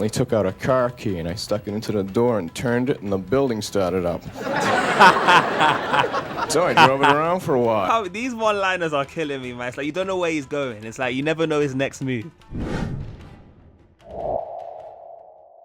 I took out a car key and I stuck it into the door and turned it and the building started up. So I drove it around for a while. These one-liners are killing me, man. It's like you don't know where he's going. It's like you never know his next move.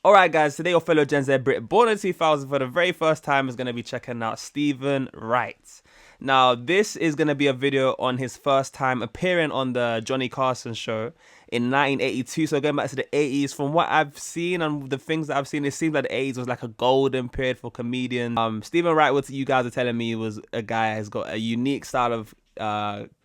Alright guys, today your fellow Gen Z Brit, born in 2000 for the very first time, is going to be checking out Stephen Wright. Now, this is going to be a video on his first time appearing on the Johnny Carson show in 1982. So going back to the 80s, from what I've seen and the things that I've seen, it seems like the 80s was like a golden period for comedians. Stephen Wright, what you guys are telling me, was a guy who's got a unique style of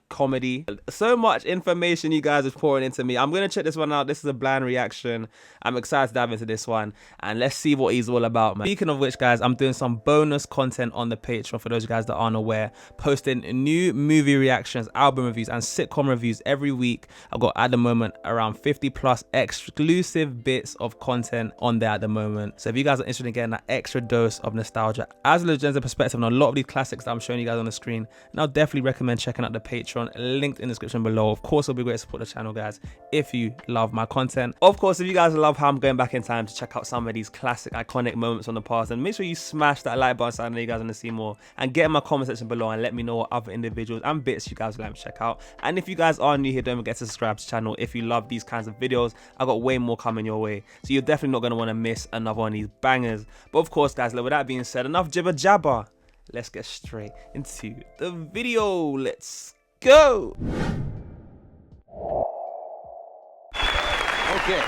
comedy. So much information you guys are pouring into me. I'm gonna check this one out. This is a blind reaction. I'm excited to dive into this one and let's see what he's all about, man. Speaking of which, guys, I'm doing some bonus content on the Patreon for those of you guys that aren't aware, posting new movie reactions, album reviews and sitcom reviews every week. I've got at the moment around 50 plus exclusive bits of content on there at the moment. So if you guys are interested in getting that extra dose of nostalgia as a Gen Z perspective on a lot of these classics that I'm showing you guys on the screen, and I'll definitely recommend checking out the Patreon, linked in the description below. Of course, it'll be great to support the channel, guys, if you love my content. Of course, if you guys love how I'm going back in time to check out some of these classic iconic moments from the past, and make sure you smash that like button so I know you guys want to see more, and get in my comment section below and let me know what other individuals and bits you guys would like to check out. And if you guys are new here, don't forget to subscribe to the channel if you love these kinds of videos. I got way more coming your way, so you're definitely not going to want to miss another one of these bangers. But of course, guys, with that being said, enough jibber jabber, let's get straight into the video. Let's go. Okay.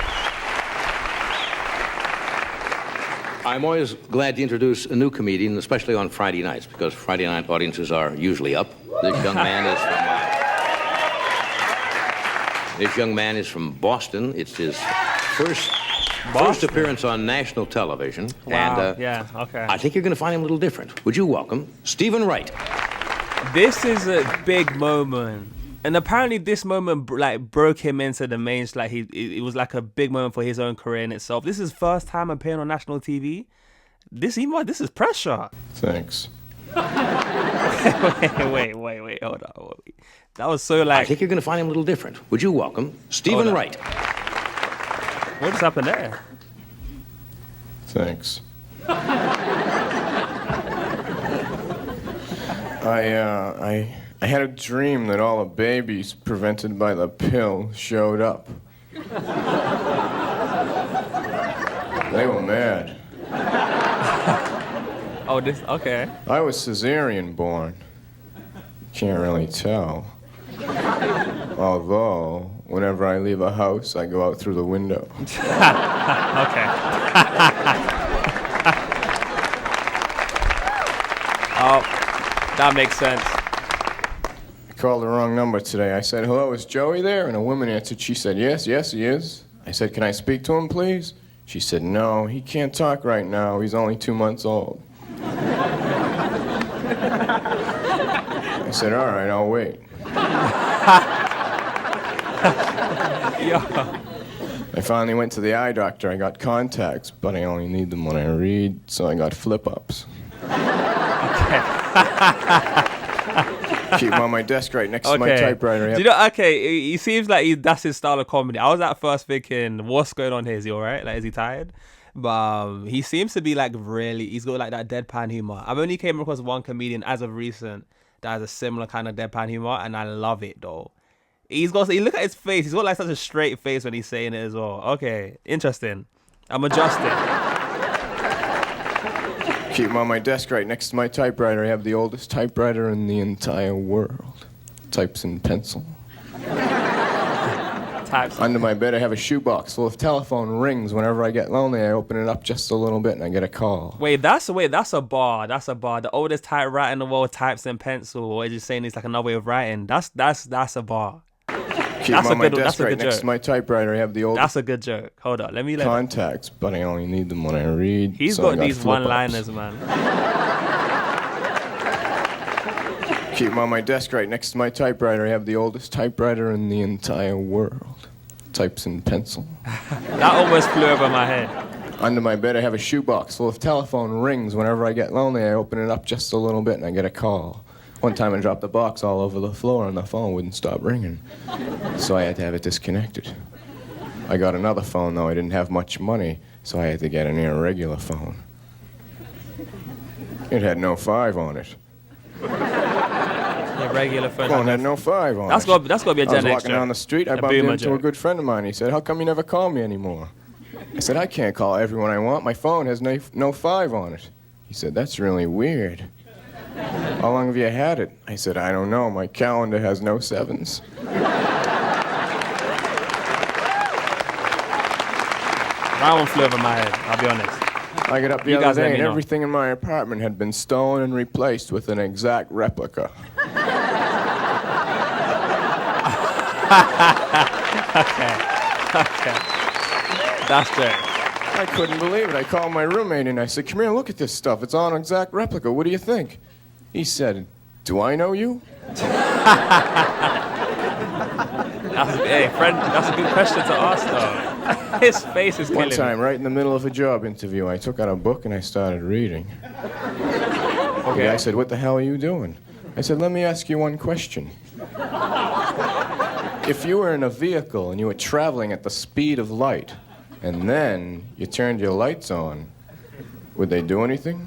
I'm always glad to introduce a new comedian, especially on Friday nights, because Friday night audiences are usually up. This young man is from Boston. It's his first appearance on national television. Wow. And yeah, okay. I think you're going to find him a little different. Would you welcome Stephen Wright? This is a big moment. And apparently this moment like broke him into the main, like it was like a big moment for his own career in itself. This is his first time appearing on national TV. This is pressure. Thanks. wait, hold on. That was so like... I think you're going to find him a little different. Would you welcome Stephen Wright? What just happened there? Thanks. I had a dream that all the babies prevented by the pill showed up. They were mad. Oh, okay. I was cesarean born. Can't really tell. Although, whenever I leave a house, I go out through the window. Okay. Oh, that makes sense. I called the wrong number today. I said, hello, is Joey there? And a woman answered. She said, yes, he is. I said, can I speak to him, please? She said, no, he can't talk right now. He's only 2 months old. I said, all right, I'll wait. I finally went to the eye doctor. I got contacts, but I only need them when I read, so I got flip-ups. Keep them on my desk right next to my typewriter. Do you know, he seems like that's his style of comedy. I was at first thinking, what's going on here? Is he alright? Like, is he tired? But he seems to be like he's got like that deadpan humor. I've only came across one comedian as of recent that has a similar kind of deadpan humor, and I love it though. Look at his face. He's got like such a straight face when he's saying it as well. Okay, interesting. I'm adjusting. Keep them on my desk right next to my typewriter. I have the oldest typewriter in the entire world. Types in pencil. Under my bed I have a shoebox full of telephone rings. Whenever I get lonely, I open it up just a little bit and I get a call. Wait, that's a bar. That's a bar. The oldest typewriter in the world types in pencil. Or is you saying it's like another way of writing? That's a bar. Keep them on my desk right next to my typewriter. I have the oldest... That's a good joke. Hold on, let me... Contacts, but I only need them when I read. He's got these one-liners, man. Keep them on my desk right next to my typewriter. I have the oldest typewriter in the entire world. Types in pencil. That almost flew over my head. Under my bed I have a shoebox full of telephone rings. Whenever I get lonely, I open it up just a little bit and I get a call. One time I dropped the box all over the floor and the phone wouldn't stop ringing. So I had to have it disconnected. I got another phone, though. I didn't have much money, so I had to get an irregular phone. It had no 5 on it. A regular phone. Phone had no 5 on That's it. got to be a I was Gen X walking joke. down the street. I A bumped boomer into a joke. good friend of mine. He said, "How come you never call me anymore?" I said, "I can't call everyone I want. My phone has no 5 on it." He said, "That's really weird. How long have you had it?" I said, "I don't know. My calendar has no 7s." That one flew over my head, I'll be honest. I got up the You other guys let day me and know. everything in my apartment had been stolen and replaced with an exact replica. Okay. That's true. I couldn't believe it. I called my roommate and I said, "Come here, look at this stuff. It's all an exact replica. What do you think?" He said, "Do I know you?" Hey, friend, that's a good question to ask, though. His face is killing One me. time, right in the middle of a job interview, I took out a book and I started reading. The guy said, "What the hell are you doing?" I said, "Let me ask you one question. If you were in a vehicle and you were traveling at the speed of light, and then you turned your lights on, would they do anything?"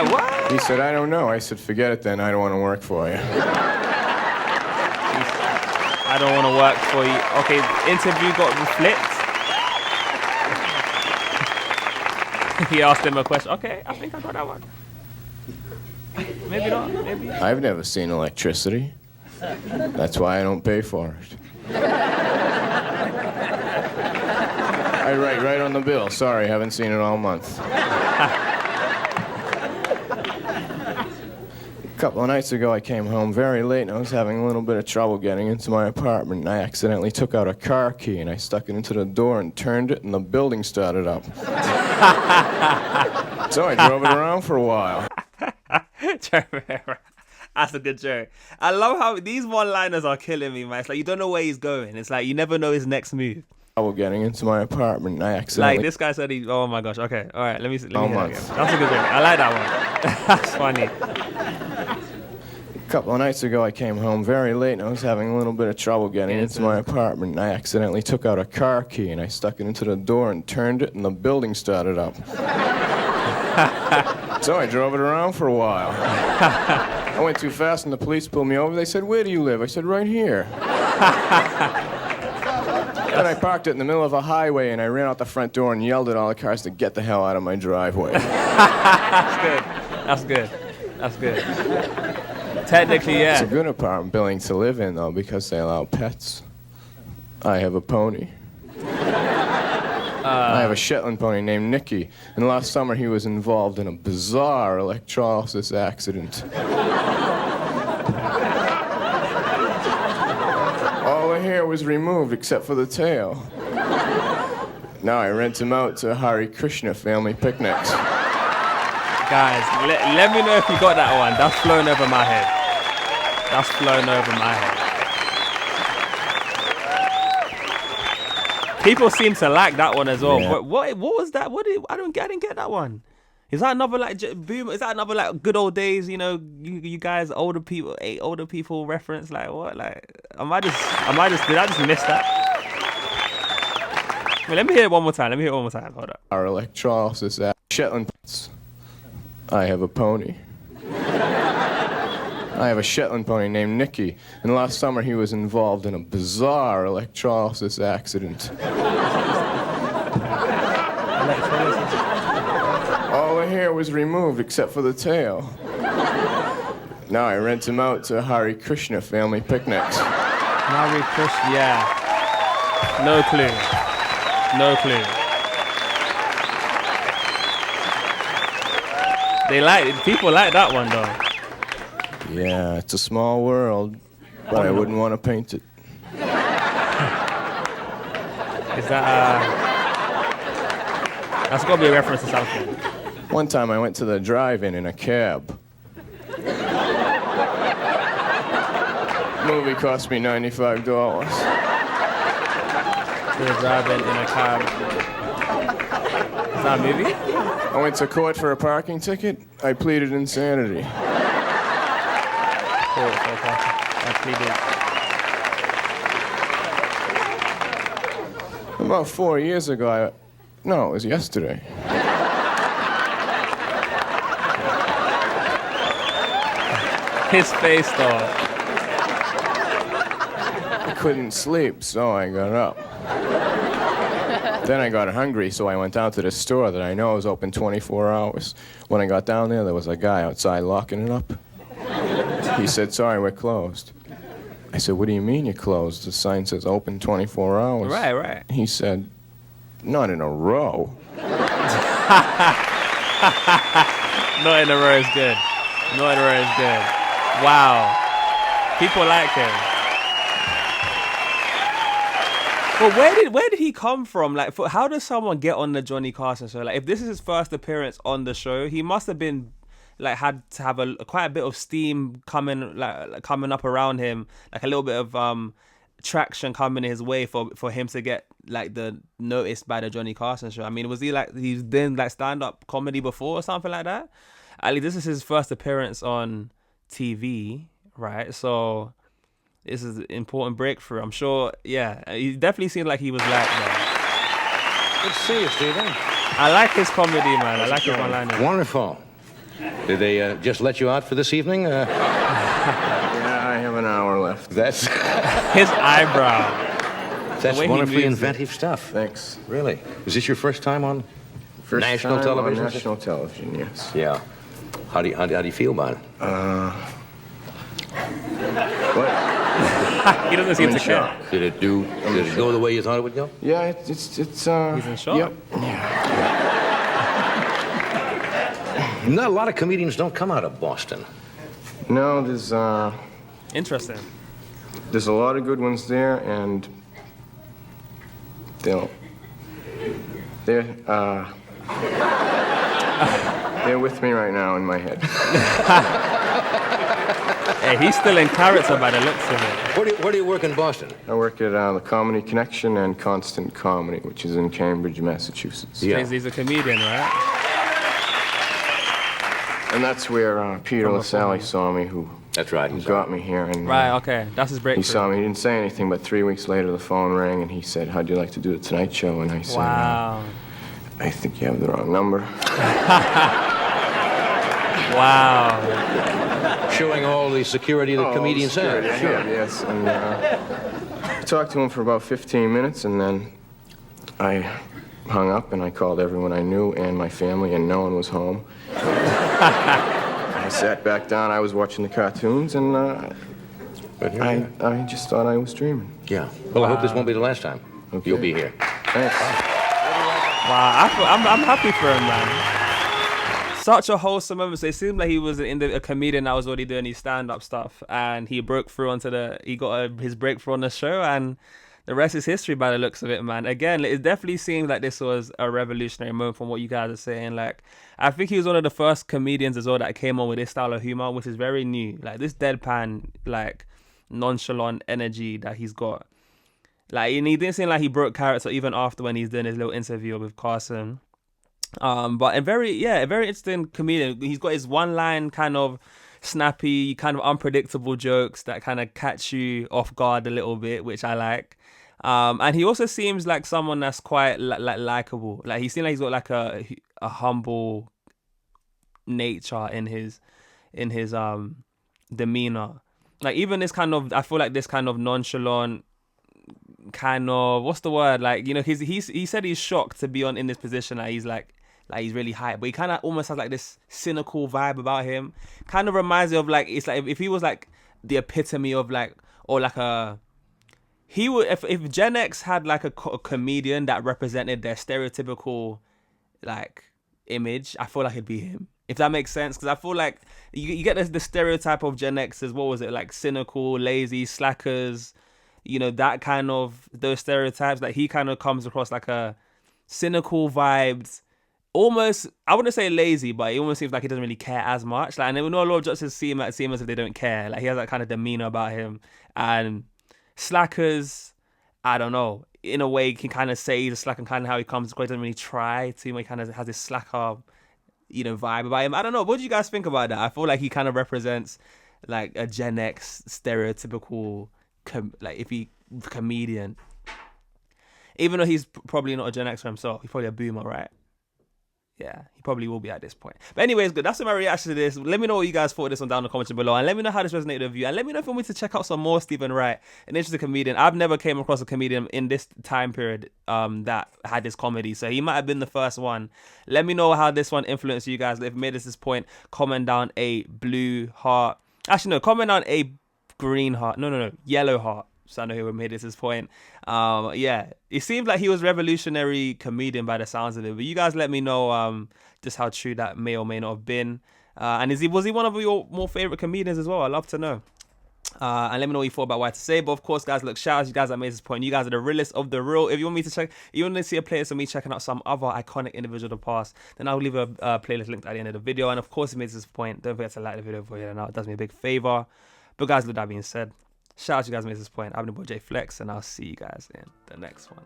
What? He said, "I don't know." I said, "Forget it then. I don't want to work for you." I don't want to work for you. Okay, interview got flipped. He asked him a question. Okay, I think I got that one. Maybe not, maybe. I've never seen electricity. That's why I don't pay for it. I write right on the bill. Sorry, haven't seen it all month. A couple of nights ago, I came home very late, and I was having a little bit of trouble getting into my apartment, and I accidentally took out a car key, and I stuck it into the door and turned it, and the building started up. So I drove it around for a while. That's a good joke. I love how these one-liners are killing me, man. It's like you don't know where he's going. It's like you never know his next move. Trouble getting into my apartment, and I accidentally... Like this guy said he. Oh my gosh. Okay. All right. Let me hear that month. again. That's a good joke. I like that one. That's funny. A couple of nights ago, I came home very late, and I was having a little bit of trouble getting into my apartment, and I accidentally took out a car key, and I stuck it into the door and turned it, and the building started up. So I drove it around for a while. I went too fast, and the police pulled me over. They said, "Where do you live?" I said, "Right here." Then I parked it in the middle of a highway, and I ran out the front door and yelled at all the cars to get the hell out of my driveway. That's good. That's good. That's good. Technically, yeah. It's a good apartment building to live in, though, because they allow pets. I have a pony. I have a Shetland pony named Nicky, and last summer he was involved in a bizarre electrolysis accident. All the hair was removed except for the tail. Now I rent him out to Hare Krishna family picnics. Guys, let me know if you got that one. That's flown over my head. That's flown over my head. People seem to like that one as well. Yeah. But what was that? I didn't get that one. Is that another like boom? Is that another like good old days? You know, you guys older people reference like what? Like did I just miss that? Wait, let me hear it one more time. Hold up. Our electrolysis Shetland pets. I have a pony. I have a Shetland pony named Nicky, and last summer he was involved in a bizarre electrolysis accident. All the hair was removed except for the tail. Now I rent him out to Hare Krishna family picnics. Hare Krishna, yeah. No clue. People like that one though. Yeah, it's a small world, but I wouldn't want to paint it. Is that that's gotta be a reference to something. One time I went to the drive-in in a cab. Movie cost me $95. To the drive-in in a cab. Is that a movie? I went to court for a parking ticket. I pleaded insanity. for Carson. I pleaded. About 4 years ago, no, it was yesterday. His face, though. I couldn't sleep, so I got up. Then I got hungry, so I went down to the store that I know is open 24 hours. When I got down there was a guy outside locking it up. He said, "Sorry, we're closed." I said, "What do you mean you're closed? The sign says open 24 hours." Right. He said, "Not in a row." Not in a row is good. Not in a row is good. Wow. People like him. But where did he come from? Like, how does someone get on the Johnny Carson show? Like, if this is his first appearance on the show, he must have been like had to have quite a bit of steam coming up around him, like a little bit of traction coming his way for him to get like the noticed by the Johnny Carson show. I mean, was he like he's done like stand-up comedy before or something like that? At least this is his first appearance on TV, right? So this is an important breakthrough. I'm sure, yeah. He definitely seemed like he was like that. Good to see you, Stephen. I like his comedy, man. I like his one-liners. Wonderful. Did they just let you out for this evening? Yeah, I have an hour left. That's His eyebrow. that's way he wonderfully moves inventive stuff. Thanks. Really? Is this your first time on First national time television? On national television, yes. Yeah. How do you feel about it? What? He doesn't seem I'm to in care. shock. Did it go the way you thought it would go? Yeah, it's He's in shock. Yep. Not a lot of comedians don't come out of Boston. No, Interesting. there's a lot of good ones there, and they're with me right now in my head. Hey, he's still in character by the looks of it. Where do you work in Boston? I work at the Comedy Connection and Constant Comedy, which is in Cambridge, Massachusetts. Yeah. He's a comedian, right? And that's where Peter LaSalle saw me, who That's right. got me here. And Right, okay. That's his breakthrough. he saw me. He didn't say anything, but 3 weeks later the phone rang, and he said, "How'd you like to do the Tonight Show?" And I said, Wow. "I think you have the wrong number." Wow. Showing all the security that comedians have. Sure. Yes. And I talked to him for about 15 minutes, and then I hung up, and I called everyone I knew and my family, and no one was home. I sat back down. I was watching the cartoons, and But here we are. I just thought I was dreaming. Yeah. Well, I hope this won't be the last time. Okay. You'll be here. Thanks. Wow. I'm happy for him, man. Such a wholesome moment. So it seemed like he was a comedian that was already doing his stand-up stuff, and he broke through he got his breakthrough on the show, and the rest is history by the looks of it, man. Again, it definitely seems like this was a revolutionary moment from what you guys are saying. Like, I think he was one of the first comedians as well that came on with this style of humor, which is very new. Like, this deadpan, like, nonchalant energy that he's got. Like, and he didn't seem like he broke character even after when he's doing his little interview with Carson. But a very interesting comedian. He's got his one-line kind of snappy, kind of unpredictable jokes that kind of catch you off guard a little bit, which I like. And he also seems like someone that's quite likable. Like, he seems like he's got like a humble nature in his demeanor. Like, even this kind of, I feel like this kind of nonchalant, kind of, what's the word? Like, you know, he said he's shocked to be in this position. Like, he's he's really hyped, but he kind of almost has like this cynical vibe about him. Kind of reminds me of like, it's like if he was like the epitome of like, or like he would, if Gen X had like a comedian that represented their stereotypical like image, I feel like it'd be him. If that makes sense, because I feel like you get the stereotype of Gen X's. What was it, like cynical, lazy, slackers? You know, that kind of, those stereotypes. Like, he kind of comes across like a cynical vibes, almost, I wouldn't say lazy, but it almost seems like he doesn't really care as much. Like, and we know a lot of judges seem as if they don't care. Like, he has that kind of demeanor about him. And slackers, I don't know, in a way, you can kind of say he's a slacker, kind of how he comes across. He doesn't really try to. He kind of has this slacker, you know, vibe about him. I don't know. What do you guys think about that? I feel like he kind of represents like a Gen X stereotypical comedian. Even though he's probably not a Gen Xer himself, he's probably a boomer, right? Yeah, he probably will be at this point. But anyways, good. That's my reaction to this. Let me know what you guys thought of this one down in the comments below. And let me know how this resonated with you. And let me know if you want me to check out some more Stephen Wright, an interesting comedian. I've never came across a comedian in this time period that had this comedy. So he might have been the first one. Let me know how this one influenced you guys. If you made this point, comment down a blue heart. Actually, no, comment down a green heart. No, yellow heart. So I know who made this point. Yeah, it seemed like he was revolutionary comedian by the sounds of it. But you guys let me know just how true that may or may not have been. And was he one of your more favorite comedians as well? I'd love to know. And let me know what you thought about what I had to say. But of course, guys, look, shout out to you guys that made this point. You guys are the realest of the real. If you want me to check, you want to see a playlist of me checking out some other iconic individual of the past, then I'll leave a playlist linked at the end of the video. And of course, if you made this point, don't forget to like the video for you. Now it does me a big favor. But guys, with that being said, shout out to you guys who made this point. I've been your boy JayFlex, and I'll see you guys in the next one.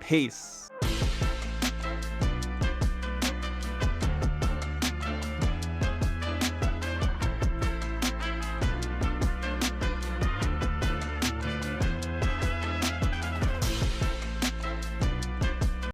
Peace.